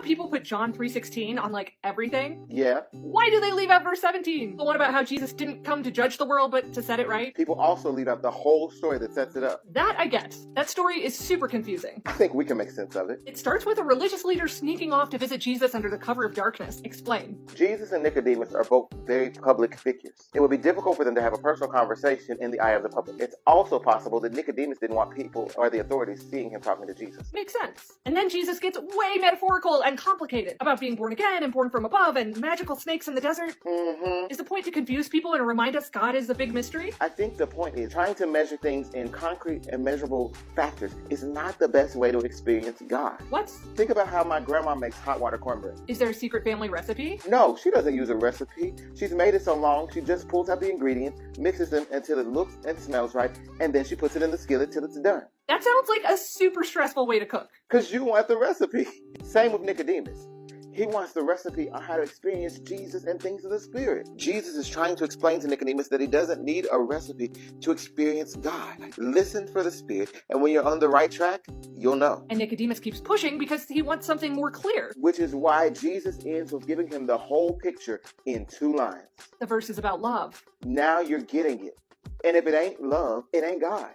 people put John 3:16 on like everything? Yeah. Why do they leave out verse 17? The one about how Jesus didn't come to judge the world, but to set it right? People also leave out the whole story that sets it up. That I get. That story is super confusing. I think we can make sense of it. It starts with a religious leader sneaking off to visit Jesus under the cover of darkness. Explain. Jesus and Nicodemus are both very public figures. It would be difficult for them to have a personal conversation in the eye of the public. It's also possible that Nicodemus didn't want people or the authorities seeing him talking to Jesus. Makes sense. And then Jesus gets way metaphorical and complicated about being born again and born from above and magical snakes in the desert. Is the point to confuse people and remind us God is a big mystery? I think the point is trying to measure things in concrete and measurable factors is not the best way to experience God. What? Think about how my grandma makes hot water cornbread. Is there a secret family recipe? No, she doesn't use a recipe. She's made it so long, she just pulls out the ingredients, mixes them until it looks and smells right, and then she puts it in the skillet till it's done. That sounds like a super stressful way to cook. Because you want the recipe. Same with Nicodemus. He wants the recipe on how to experience Jesus and things of the Spirit. Jesus is trying to explain to Nicodemus that he doesn't need a recipe to experience God. Listen for the Spirit, and when you're on the right track, you'll know. And Nicodemus keeps pushing because he wants something more clear. Which is why Jesus ends with giving him the whole picture in 2 lines. The verse is about love. Now you're getting it. And if it ain't love, it ain't God.